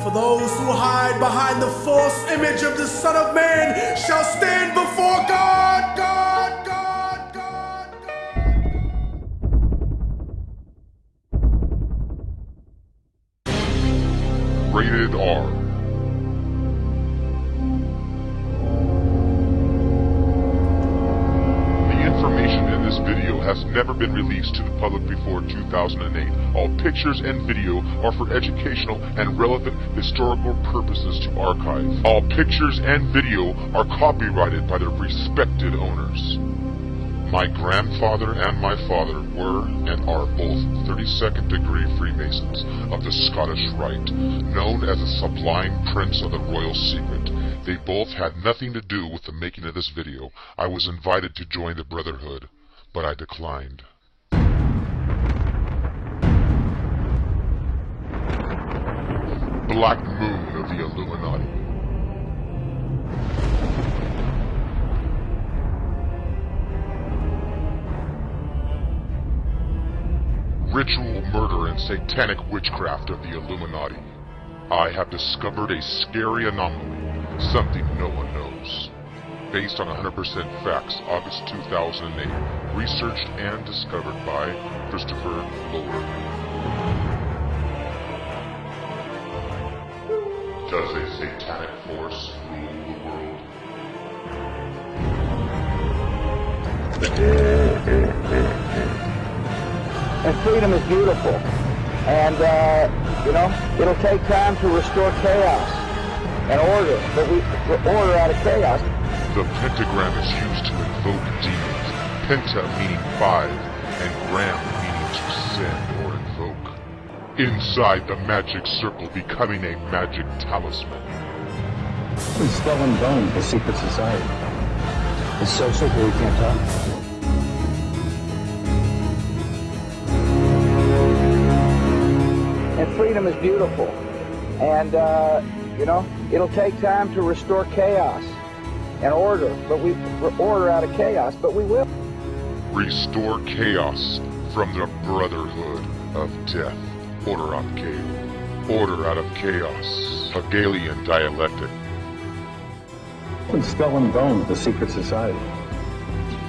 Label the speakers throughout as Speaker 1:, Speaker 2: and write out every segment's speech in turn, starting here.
Speaker 1: For those who hide behind the false image of the Son of Man shall stand before God, God, God, God,
Speaker 2: God. Rated R. Information in this video has never been released to the public before 2008. All pictures and video are for educational and relevant historical purposes to archive. All pictures and video are copyrighted by their respected owners. My grandfather and my father were and are both 32nd degree Freemasons of the Scottish Rite, known as the Sublime Prince of the Royal Secret. They both had nothing to do with the making of this video. I was invited to join the Brotherhood, but I declined. Black Moon of the Illuminati. Ritual murder and satanic witchcraft of the Illuminati. I have discovered a scary anomaly, something no one knows. Based on 100% facts, August 2008, researched and discovered by Christopher Lord. Does a satanic force rule the world?
Speaker 3: And freedom is beautiful. And, it'll take time to restore chaos and order, but order out of chaos.
Speaker 2: The pentagram is used to invoke demons. Penta meaning 5, and gram meaning to send or invoke. Inside the magic circle, becoming a magic talisman.
Speaker 4: Skull and Bones, the secret society. It's so secret we can't talk.
Speaker 3: And freedom is beautiful. And, it'll take time to restore chaos and order, but order out of chaos, but we will.
Speaker 2: Restore chaos from the Brotherhood of Death. Order out of chaos. Order out of chaos. Hegelian dialectic.
Speaker 4: Skull and Bones, the secret society.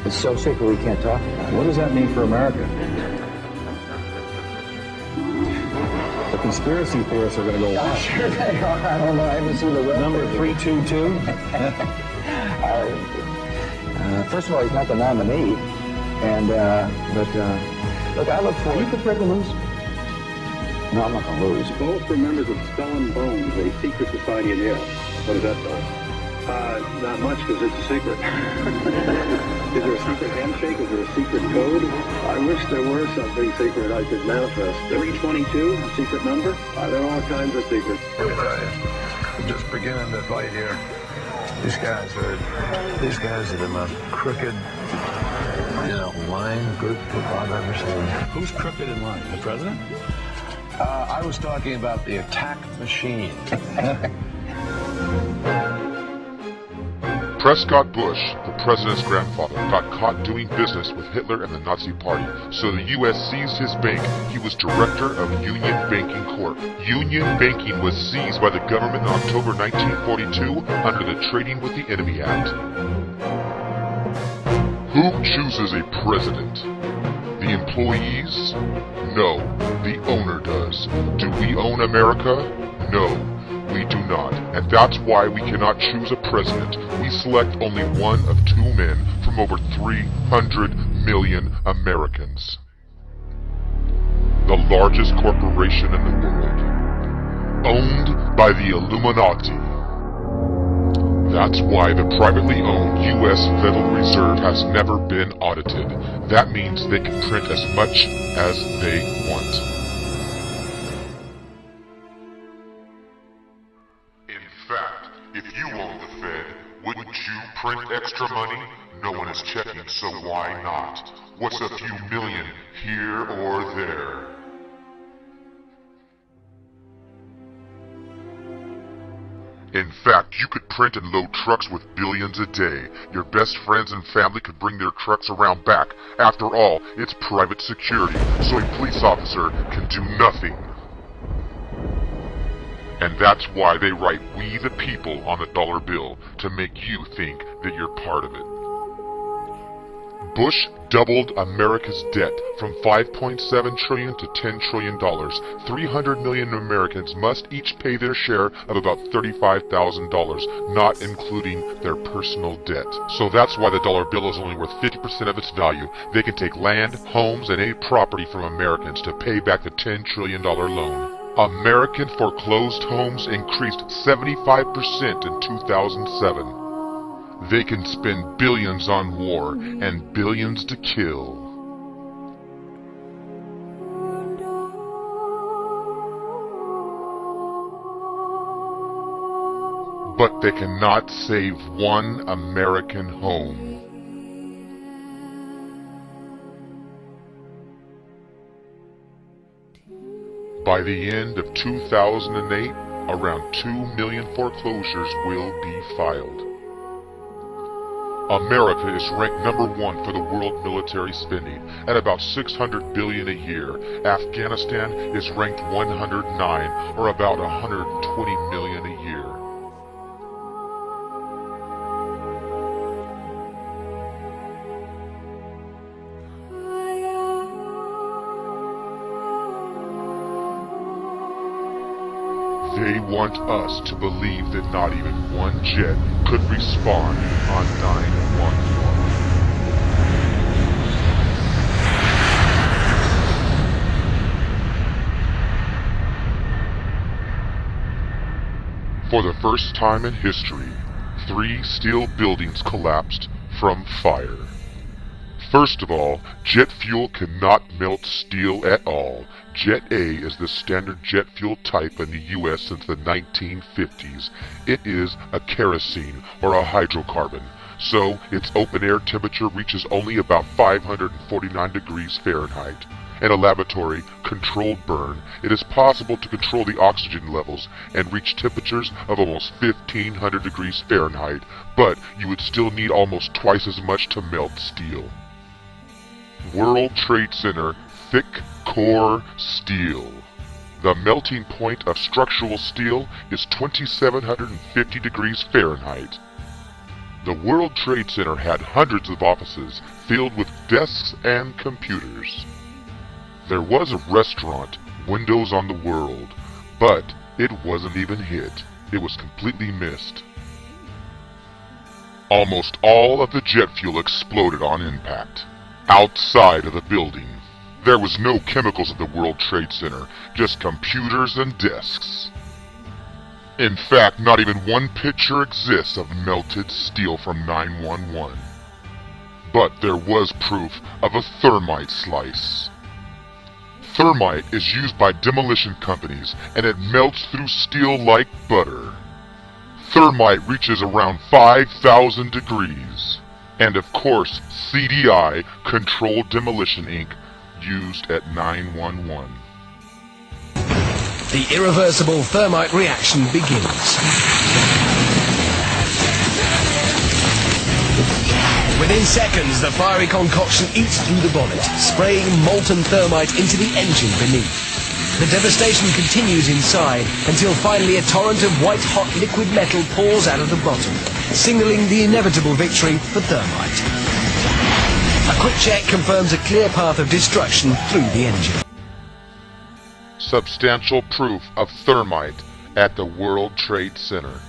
Speaker 4: It's so secret we can't talk about it. What does that mean for America? The conspiracy theorists are going to go wild.
Speaker 3: Sure they are. I don't know. I haven't seen the web.
Speaker 4: Number 322.
Speaker 3: First of all, he's not the nominee. And, look, I look for...
Speaker 4: Are you prepared to lose?
Speaker 3: No, I'm not going to lose.
Speaker 5: Both are members of Skull and Bones, a secret society in Yale. What does that tell us? Not much, because it's a secret. Is there a secret handshake? Is there a secret code? I wish there were something secret I could manifest. 322, a secret number? There are all kinds of secrets.
Speaker 6: I'm just beginning to fight here. These guys are the most crooked, lying group of I've ever seen.
Speaker 4: Who's crooked and lying? The president?
Speaker 6: I was talking about the attack machine.
Speaker 2: Prescott Bush, the president's grandfather, got caught doing business with Hitler and the Nazi Party, so the U.S. seized his bank. He was director of Union Banking Corp. Union Banking was seized by the government in October 1942 under the Trading with the Enemy Act. Who chooses a president? The employees? No, the owner does. Do we own America? No. We do not, and that's why we cannot choose a president. We select only one of 2 men from over 300 million Americans. The largest corporation in the world, owned by the Illuminati. That's why the privately owned U.S. Federal Reserve has never been audited. That means they can print as much as they want. If you own the Fed, wouldn't you print extra money? No one is checking, so why not? What's a few million here or there? In fact, you could print and load trucks with billions a day. Your best friends and family could bring their trucks around back. After all, it's private security, so a police officer can do nothing. And that's why they write "We the People" on the dollar bill, to make you think that you're part of it. Bush doubled America's debt from $5.7 trillion to $10 trillion. 300 million Americans must each pay their share of about $35,000, not including their personal debt. So that's why the dollar bill is only worth 50% of its value. They can take land, homes, and any property from Americans to pay back the $10 trillion loan. American foreclosed homes increased 75% in 2007. They can spend billions on war and billions to kill. But they cannot save one American home. By the end of 2008, around 2 million foreclosures will be filed. America is ranked number 1 for the world military spending at about $600 billion a year. Afghanistan is ranked 109, or about $120 million a year. They want us to believe that not even one jet could respond on 9/11. For the first time in history, 3 steel buildings collapsed from fire. First of all, jet fuel cannot melt steel at all. Jet A is the standard jet fuel type in the U.S. since the 1950s. It is a kerosene or a hydrocarbon, so its open air temperature reaches only about 549 degrees Fahrenheit. In a laboratory controlled burn, it is possible to control the oxygen levels and reach temperatures of almost 1500 degrees Fahrenheit, but you would still need almost twice as much to melt steel. World Trade Center thick core steel. The melting point of structural steel is 2750 degrees Fahrenheit. The World Trade Center had hundreds of offices filled with desks and computers. There was a restaurant, Windows on the World, but it wasn't even hit. It was completely missed. Almost all of the jet fuel exploded on impact. Outside of the building, there was no chemicals at the World Trade Center, just computers and desks. In fact, not even one picture exists of melted steel from 9/11. But there was proof of a thermite slice. Thermite is used by demolition companies, and it melts through steel like butter. Thermite reaches around 5,000 degrees. And of course, CDI, Controlled Demolition Ink, used at 9/11.
Speaker 7: The irreversible thermite reaction begins. Within seconds, the fiery concoction eats through the bonnet, spraying molten thermite into the engine beneath. The devastation continues inside until finally a torrent of white-hot liquid metal pours out of the bottom, signaling the inevitable victory for thermite. A quick check confirms a clear path of destruction through the engine.
Speaker 2: Substantial proof of thermite at the World Trade Center.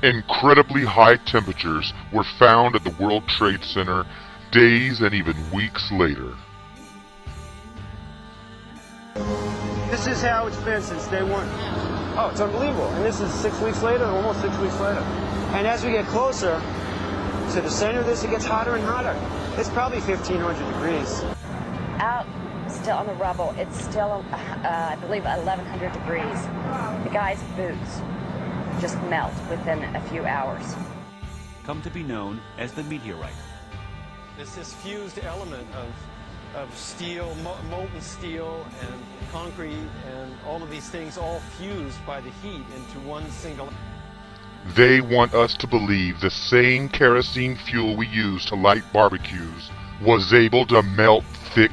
Speaker 2: Incredibly high temperatures were found at the World Trade Center days and even weeks later.
Speaker 8: This is how it's been since day one. Oh, it's unbelievable. And this is 6 weeks later, almost 6 weeks later. And as we get closer to the center of this, it gets hotter and hotter. It's probably 1,500 degrees.
Speaker 9: Out, still on the rubble, it's still, I believe, 1,100 degrees. The guy's boots just melt within a few hours.
Speaker 10: Come to be known as the meteorite.
Speaker 8: It's this fused element of steel, molten steel and concrete and all of these things all fused by the heat into one single.
Speaker 2: They want us to believe the same kerosene fuel we use to light barbecues was able to melt thick